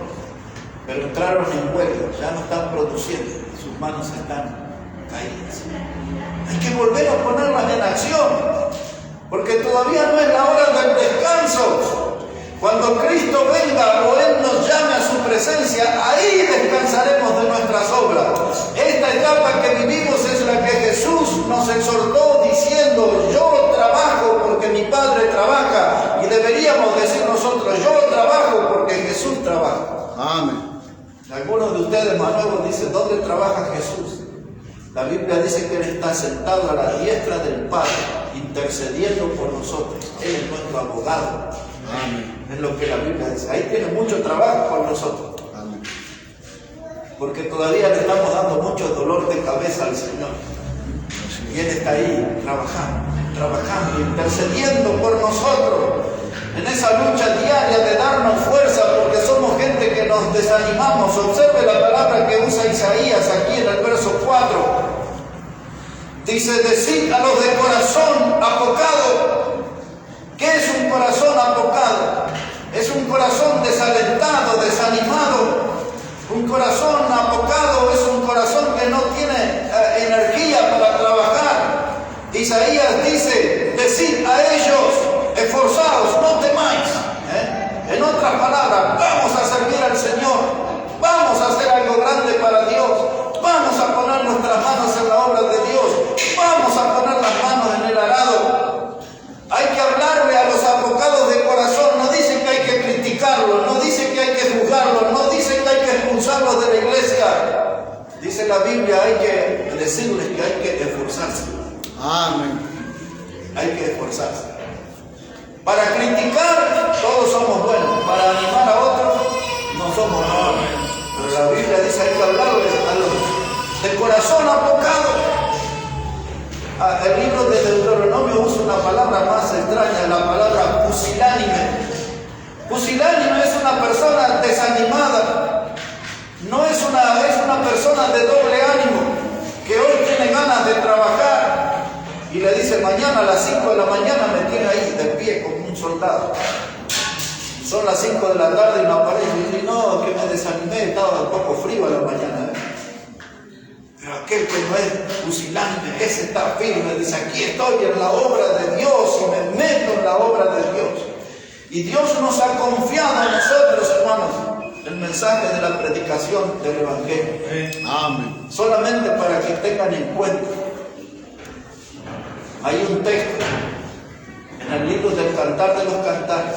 pero entraron en huelga, ya no están produciendo, sus manos están caídas. Hay que volver a ponerlas en acción, porque todavía no es la hora del descanso. Cuando Cristo venga o Él nos llame a su presencia, ahí descansaremos de nuestras obras. Esta etapa que vivimos es exhortó diciendo, yo trabajo porque mi Padre trabaja. Y deberíamos decir nosotros, yo trabajo porque Jesús trabaja. Amén. Algunos de ustedes más nuevos dicen, ¿dónde trabaja Jesús? La Biblia dice que Él está sentado a la diestra del Padre, intercediendo por nosotros. Él es nuestro abogado. Amén. Es lo que la Biblia dice. Ahí tiene mucho trabajo con nosotros. Amén. Porque todavía le estamos dando mucho dolor de cabeza al Señor. Y Él está ahí trabajando, intercediendo por nosotros. En esa lucha diaria de darnos fuerza, porque somos gente que nos desanimamos. Observe la palabra que usa Isaías aquí en el verso 4. Dice, decid a los de corazón apocado. ¿Qué es un corazón apocado? Es un corazón desalentado, desanimado. Un corazón apocado es un corazón que no tiene energía para trabajar. Isaías dice, decid a ellos, esforzaos, no temáis. En otras palabras, vamos a servir al Señor, vamos a hacer algo grande para Dios, vamos a poner nuestras manos en la obra de Dios, vamos a poner las manos en el arado. Hay que hablarle a los abocados de corazón. No dicen que hay que criticarlos, no dicen que hay que juzgarlos, no dicen que hay que expulsarlos de la iglesia. Dice la Biblia, hay que decirles que hay que esforzarse. Amén. Hay que esforzarse. Para criticar, todos somos buenos. Para animar a otros, no somos buenos. Pero la Biblia dice, hay que hablarles a los de corazón apocado. El libro de Deuteronomio usa una palabra más extraña, la palabra pusilánime. Pusilánime es una persona desanimada. No es una persona de doble ánimo, que hoy tiene ganas de trabajar y le dice, mañana a las 5 de la mañana me tiene ahí de pie como un soldado. Son las 5 de la tarde y no aparece. Y dice, no, que me desanimé, estaba un poco frío a la mañana. Pero aquel que no es pusilánime, ese está firme, dice, aquí estoy en la obra de Dios y me meto en la obra de Dios. Y Dios nos ha confiado a nosotros, hermanos, el mensaje de la predicación del Evangelio. Amén. Solamente para que tengan en cuenta. Hay un texto en el libro del Cantar de los Cantares.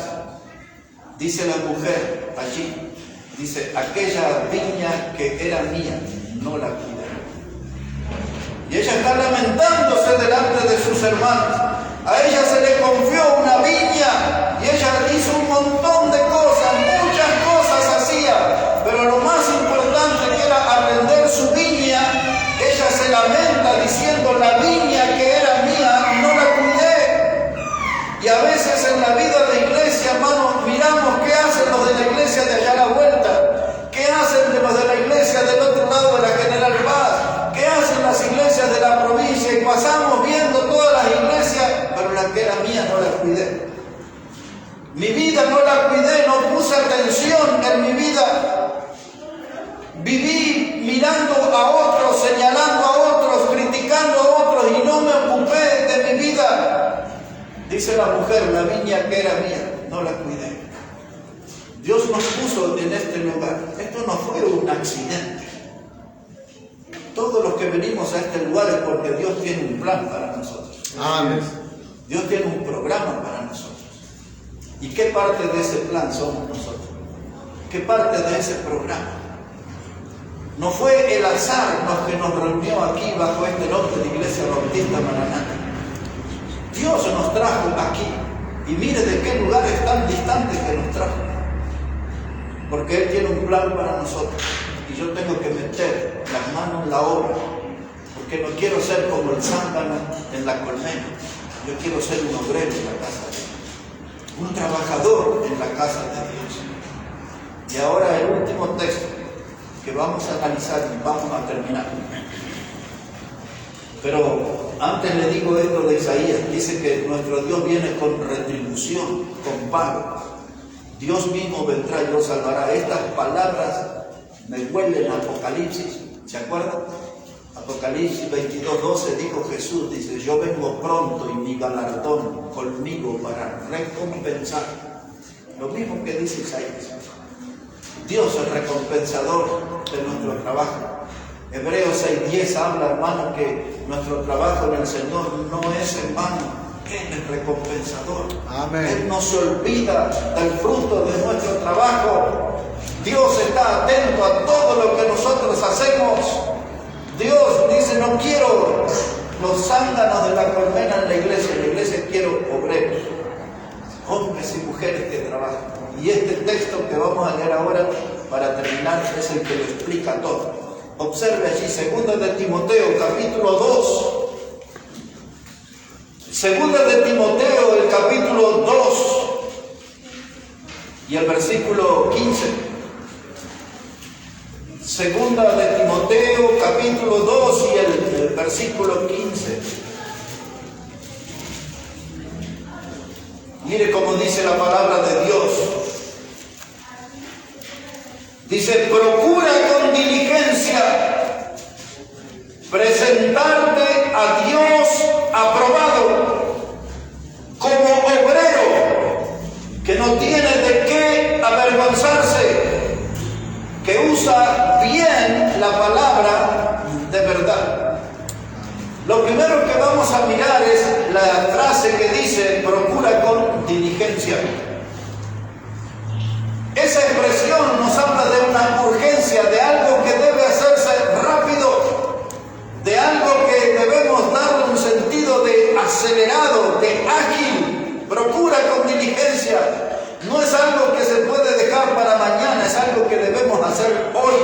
Dice la mujer allí, dice, aquella viña que era mía, no la cuidé. Y ella está lamentándose delante de sus hermanos. A ella se le confió una viña y ella hizo un montón de cosas, muchas cosas hacía, pero lo más importante que era arrendar su viña, ella se lamenta diciendo, la viña que era mía no la cuidé. Y a veces en la vida de iglesia, hermanos, miramos qué hacen los de la iglesia de allá a la vuelta, qué hacen de los de la iglesia del otro lado de la General Paz, qué hacen las iglesias de la provincia, y pasamos viendo todas las iglesias, pero la que era mía no la cuidé. Mi vida no la cuidé, no puse atención en mi vida. Viví mirando a otros, señalando a otros, criticando a otros y no me ocupé de mi vida. Dice la mujer, la viña que era mía, no la cuidé. Dios nos puso en este lugar. Esto no fue un accidente. Todos los que venimos a este lugar es porque Dios tiene un plan para nosotros. Amén. Dios tiene un programa para nosotros. ¿Y qué parte de ese plan somos nosotros? ¿Qué parte de ese programa? No fue el azar los que nos reunió aquí bajo este nombre de Iglesia Bautista Maranata. Dios nos trajo aquí. Y mire de qué lugares tan distantes que nos trajo. Porque Él tiene un plan para nosotros. Y yo tengo que meter las manos en la obra. Porque no quiero ser como el zángano en la colmena. Yo quiero ser un obrero en la casa de Dios. Un trabajador en la casa de Dios. Y ahora el último texto que vamos a analizar y vamos a terminar. Pero antes le digo esto de Isaías. Dice que nuestro Dios viene con retribución, con pago. Dios mismo vendrá y los salvará. Estas palabras me huelen a Apocalipsis. ¿Se acuerdan? Apocalipsis 22:12 dijo Jesús, dice, yo vengo pronto y mi galardón conmigo para recompensar. Lo mismo que dice Isaías. Dios es recompensador de nuestro trabajo. Hebreos 6:10 habla, hermano, que nuestro trabajo en el Señor no es en vano. Él es recompensador. Amén. Él no se olvida del fruto de nuestro trabajo. Dios está atento a todo lo que nosotros hacemos. Dios dice, no quiero los zánganos de la colmena en la iglesia quiero obreros, hombres y mujeres que trabajan. Y este texto que vamos a leer ahora, para terminar, es el que lo explica todo. Observe allí, 2 de Timoteo, capítulo 2. 2 de Timoteo, el capítulo 2 y el versículo 15. 2 de Timoteo, capítulo 2 y el versículo 15. Mire cómo dice la palabra de Dios. Dice, procura con diligencia presentarte a Dios aprobado, como obrero que no tiene de qué avergonzarse, que usa bien la palabra de verdad. Lo primero que vamos a mirar es la frase que dice, procura con diligencia. Esa expresión nos habla de una urgencia, de algo que debe hacerse rápido, de algo que debemos darle un sentido de acelerado, de ágil. Procura con diligencia. No es algo que se puede dejar para mañana, es algo que debemos hacer hoy.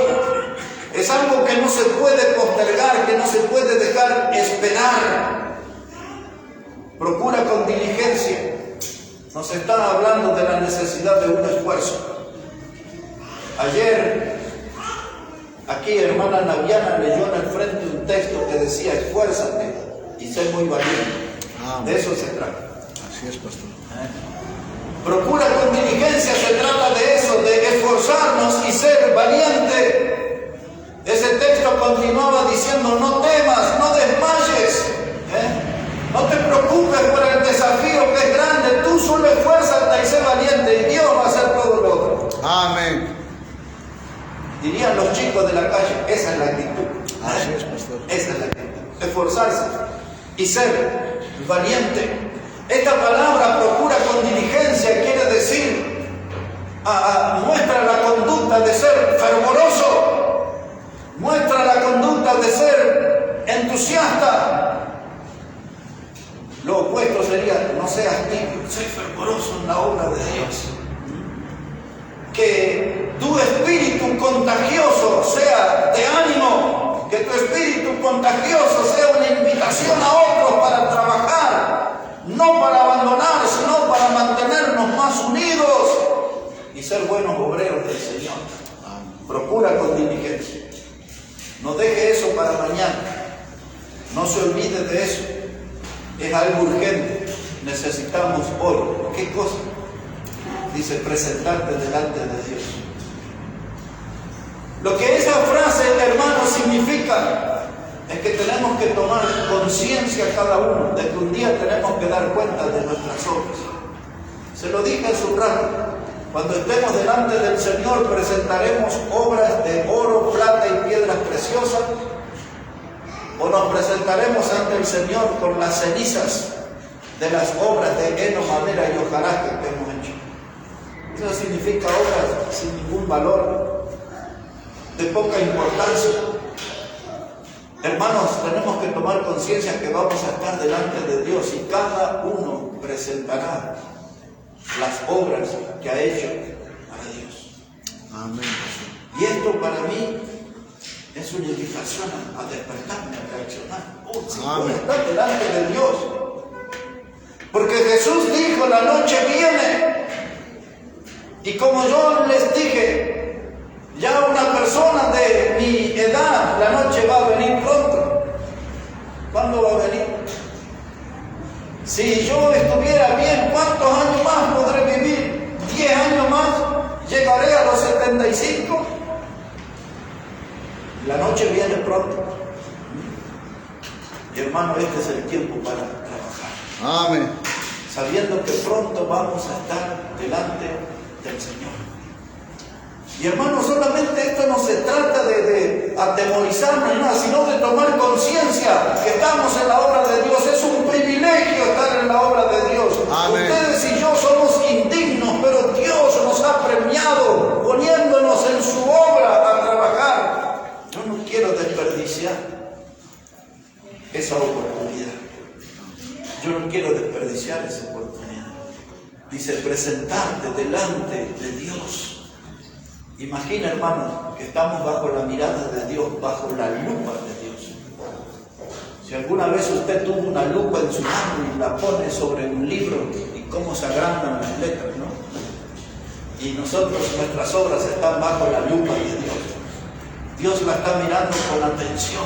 Es algo que no se puede postergar, que no se puede dejar esperar. Procura con diligencia. Nos está hablando de la necesidad de un esfuerzo. Ayer, aquí hermana Naviana leyó en el frente un texto que decía, esfuérzate y sé muy valiente. De eso se trata. Así es, pastor. Procura con diligencia, se trata de eso, de esforzarnos y ser valiente. Ese texto continuaba diciendo, no temas, no desmayes, no te preocupes por el desafío que es grande, tú solo esfuérzate y sé valiente y Dios va a hacer todo lo otro. Amén. Dirían los chicos de la calle, esa es la actitud. Así es, pastor. Esa es la actitud, esforzarse y ser valiente. Esta palabra procura con diligencia quiere decir, muestra la conducta de ser fervoroso, muestra la conducta de ser entusiasta. Lo opuesto sería, no seas tibio, sé fervoroso en la obra de Dios. Que tu espíritu contagioso sea de ánimo, que tu espíritu contagioso sea una invitación a otros para trabajar, no para abandonar, sino para mantenernos más unidos y ser buenos obreros del Señor. Procura con diligencia. No deje eso para mañana. No se olvide de eso. Es algo urgente. Necesitamos hoy. ¿Qué cosa? Dice, presentarte delante de Dios. Lo que esa frase, hermanos, significa es que tenemos que tomar conciencia cada uno de que un día tenemos que dar cuenta de nuestras obras. Se lo dije hace un rato, cuando estemos delante del Señor presentaremos obras de oro, plata y piedras preciosas, o nos presentaremos ante el Señor con las cenizas de las obras de heno, madera y hojarasca que hemos hecho. Eso significa obras sin ningún valor, de poca importancia. Hermanos, tenemos que tomar conciencia que vamos a estar delante de Dios y cada uno presentará las obras que ha hecho para Dios. Amén. Y esto para mí es una invitación a despertarme, a reaccionar. Si voy a estar delante de Dios. Porque Jesús dijo, la noche viene. Y como yo les dije, ya una persona de mi edad, la noche va a venir pronto. ¿Cuándo va a venir? Si yo estuviera bien, ¿cuántos años más podré vivir? ¿10 años más? ¿Llegaré a los 75? La noche viene pronto. Y hermano, este es el tiempo para trabajar. Amén. Sabiendo que pronto vamos a estar delante del Señor. Y hermano, solamente esto no se trata de atemorizar atemorizarnos ni nada, sino de tomar conciencia que estamos en la obra de Dios. Es un privilegio estar en la obra de Dios. Amén. Ustedes y yo somos indignos, pero Dios nos ha premiado poniéndonos en su obra a trabajar. Yo no quiero desperdiciar esa oportunidad. Yo no quiero desperdiciar esa oportunidad. Dice, presentarte delante de Dios. Imagina, hermano, que estamos bajo la mirada de Dios, bajo la lupa de Dios. Si alguna vez usted tuvo una lupa en su mano y la pone sobre un libro, y cómo se agrandan las letras, ¿no? Y nuestras obras están bajo la lupa de Dios. Dios la está mirando con atención.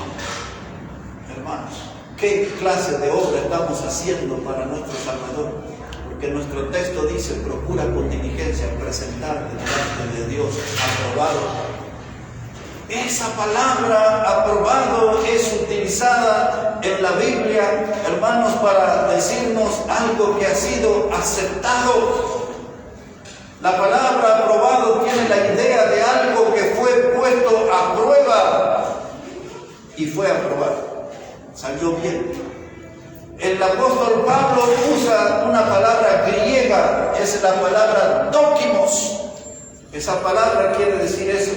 Hermanos, ¿qué clase de obra estamos haciendo para nuestro Salvador? Porque nuestro texto dice, procura con diligencia presentarte delante de Dios aprobado. Esa palabra aprobado es utilizada en la Biblia, hermanos, para decirnos algo que ha sido aceptado. La palabra aprobado tiene la idea de algo que fue puesto a prueba y fue aprobado. Salió bien. El apóstol Pablo usa una palabra griega, es la palabra dókimos. Esa palabra quiere decir eso,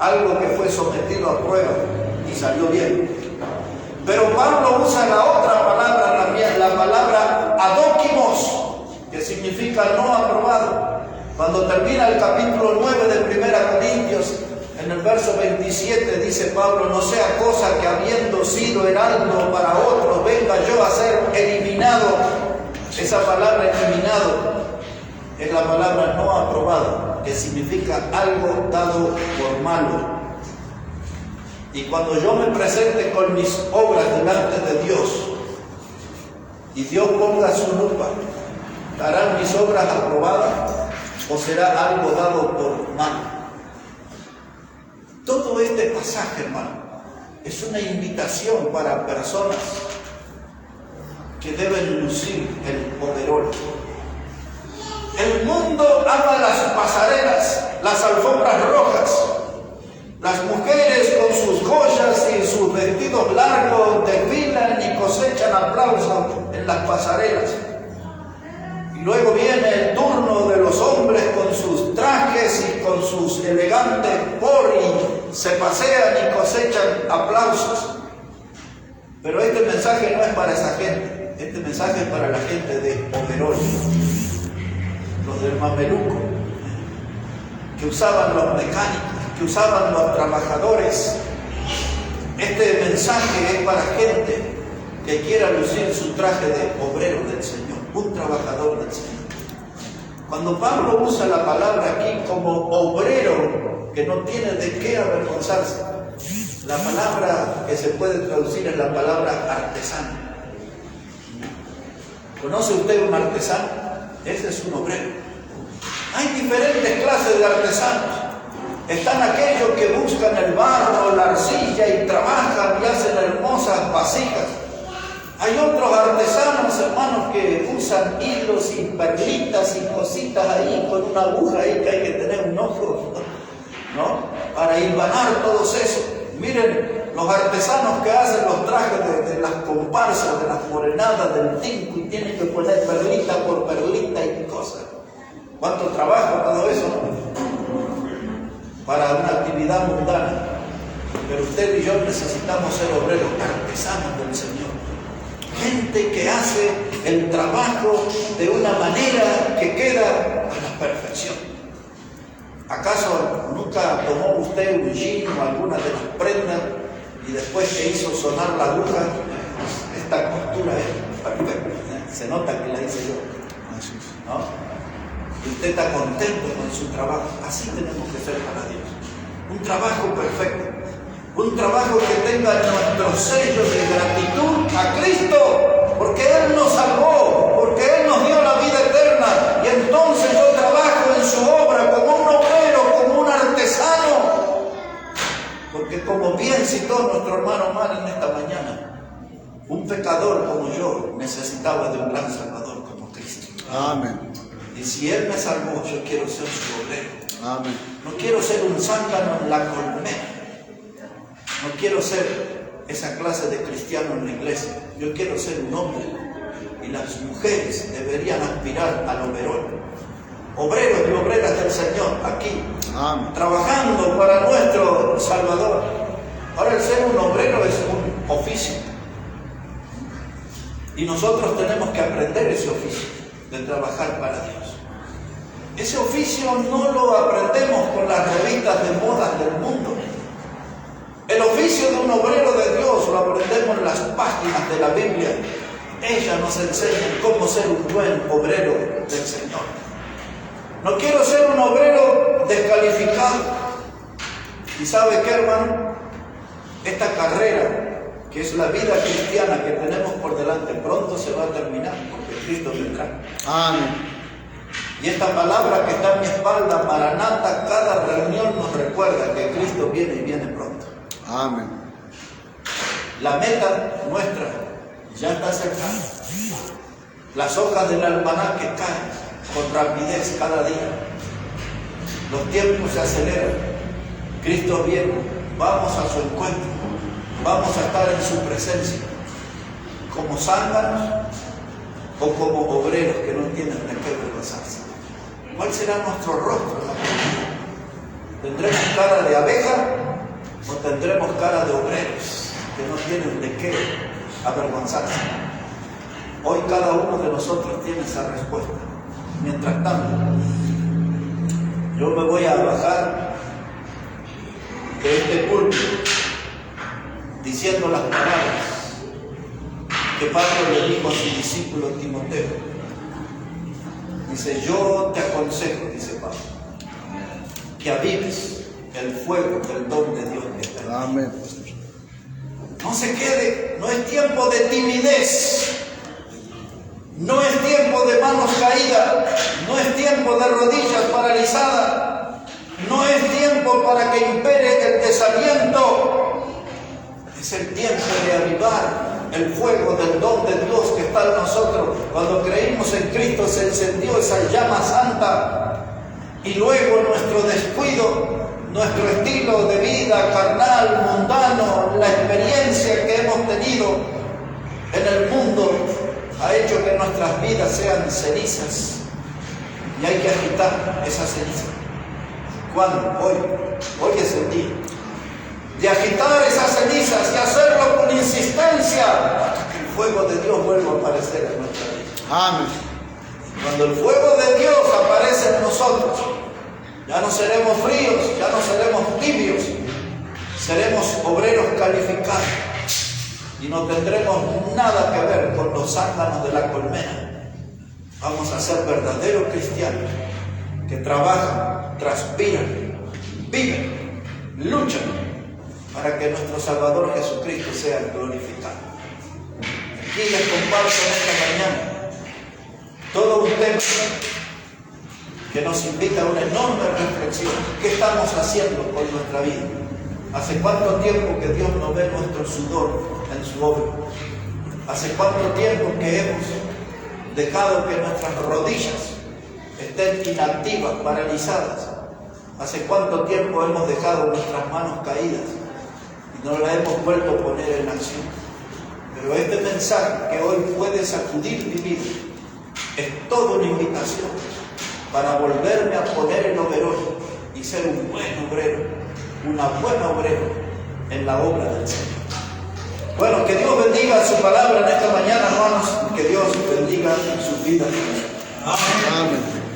algo que fue sometido a prueba y salió bien. Pero Pablo usa la otra palabra también, la palabra adókimos, que significa no aprobado. Cuando termina el capítulo 9 de 1 Corintios, en el verso 27 dice Pablo, no sea cosa que habiendo sido heraldo para otros, venga yo a ser eliminado. Esa palabra eliminado es la palabra no aprobado, que significa algo dado por malo. Y cuando yo me presente con mis obras delante de Dios, y Dios ponga su lupa, ¿estarán mis obras aprobadas o será algo dado por malo? Todo este pasaje, hermano, es una invitación para personas que deben lucir el overol. El mundo ama las pasarelas, las alfombras rojas. Las mujeres con sus joyas y sus vestidos largos desfilan y cosechan aplausos en las pasarelas. Y luego viene el turno de los hombres con sus trajes y con sus elegantes y se pasean y cosechan aplausos. Pero este mensaje no es para esa gente. Este mensaje es para la gente de overol, los del mameluco, que usaban los mecánicos, que usaban los trabajadores. Este mensaje es para gente que quiera lucir su traje de obrero del Señor, un trabajador del Señor. Cuando Pablo usa la palabra aquí como obrero, que no tiene de qué avergonzarse, la palabra que se puede traducir es la palabra artesano. ¿Conoce usted un artesano? Ese es un obrero. Hay diferentes clases de artesanos. Están aquellos que buscan el barro, la arcilla y trabajan y hacen hermosas vasijas. Hay otros artesanos, hermanos, que usan hilos y perlitas y cositas ahí con una aguja ahí que hay que tener un ojo, ¿no? Para hilvanar todos esos. Miren, los artesanos que hacen los trajes de las comparsas, de las morenadas, del tinco, y tienen que poner perlita por perlita y cosas. ¿Cuánto trabajo todo eso, no? Para una actividad mundana. Pero usted y yo necesitamos ser obreros, artesanos del Señor. Gente que hace el trabajo de una manera que queda a la perfección. ¿Acaso nunca tomó usted un jean o alguna de las prendas y después que hizo sonar la aguja, esta costura es perfecta? Se nota que la hice yo, ¿no? Y usted está contento con su trabajo. Así tenemos que ser para Dios. Un trabajo perfecto. Un trabajo que tenga nuestro sello de gratitud a Cristo, porque Él nos salvó, porque Él nos dio la vida eterna. Y entonces yo trabajo en su obra como un obrero, como un artesano. Porque como bien citó nuestro hermano Omar en esta mañana, un pecador como yo necesitaba de un gran Salvador como Cristo. Amén. Y si Él me salvó, yo quiero ser su obrero. Amén. No quiero ser un zángano en la colmena. No quiero ser esa clase de cristiano en la iglesia. Yo quiero ser un hombre. Y las mujeres deberían aspirar al oberón. Obreros y obreras del Señor, aquí, Amén. trabajando para nuestro Salvador. Ahora, el ser un obrero es un oficio. Y nosotros tenemos que aprender ese oficio de trabajar para Dios. Ese oficio no lo aprendemos con las revistas de modas del mundo. El oficio de un obrero de Dios lo aprendemos en las páginas de la Biblia. Ellas nos enseñan cómo ser un buen obrero del Señor. No quiero ser un obrero descalificado. ¿Y sabe qué, hermano? Esta carrera, que es la vida cristiana que tenemos por delante, pronto se va a terminar, porque Cristo vendrá. Amén. Y esta palabra que está en mi espalda, Maranata, cada reunión nos recuerda que Cristo viene y viene pronto. Amén. La meta nuestra ya está cercana. Las hojas del almanaque caen con rapidez cada día. Los tiempos se aceleran. Cristo viene. Vamos a su encuentro. Vamos a estar en su presencia. Como zánganos o como obreros que no tienen de qué avergonzarse. ¿Cuál será nuestro rostro en la comunidad? ¿Tendremos cara de abeja o tendremos cara de obreros que no tienen de qué avergonzarse? Hoy cada uno de nosotros tiene esa respuesta. Mientras tanto, yo me voy a bajar de este púlpito diciendo las palabras que Pablo le dijo a su discípulo Timoteo. Dice, yo te aconsejo, dice Pablo, que avives el fuego del don de Dios que está en ti. Amén, pastor. No se quede, no es tiempo de timidez, no es tiempo de manos caídas, no es tiempo de rodillas paralizadas, no es tiempo para que impere el desaliento, es el tiempo de avivar el fuego del don de Dios que está en nosotros. Cuando creímos en Cristo se encendió esa llama santa y luego nuestro descuido, nuestro estilo de vida carnal, mundano, la experiencia que hemos tenido en el mundo ha hecho que nuestras vidas sean cenizas y hay que agitar esa ceniza. ¿Cuándo? Hoy es el día de agitar esas cenizas y hacerlo con insistencia hasta que el fuego de Dios vuelva a aparecer en nuestra vida. Amén. Cuando el fuego de Dios aparece en nosotros, ya no seremos fríos, ya no seremos tibios, seremos obreros calificados y no tendremos nada que ver con los zánganos de la colmena. Vamos a ser verdaderos cristianos que trabajan, transpiran, viven, luchan para que nuestro Salvador Jesucristo sea glorificado. Aquí les comparto en esta mañana todo un tema que nos invita a una enorme reflexión. ¿Qué estamos haciendo con nuestra vida? ¿Hace cuánto tiempo que Dios no ve nuestro sudor en su obra? ¿Hace cuánto tiempo que hemos dejado que nuestras rodillas estén inactivas, paralizadas? ¿Hace cuánto tiempo hemos dejado nuestras manos caídas y no las hemos vuelto a poner en acción? Pero este mensaje que hoy puede sacudir mi vida es toda una invitación para volverme a poner en oberón y ser un buen obrero, una buena obrera en la obra del Señor. Bueno, que Dios bendiga su palabra en esta mañana, hermanos, y que Dios bendiga sus vidas. Amén. Amén.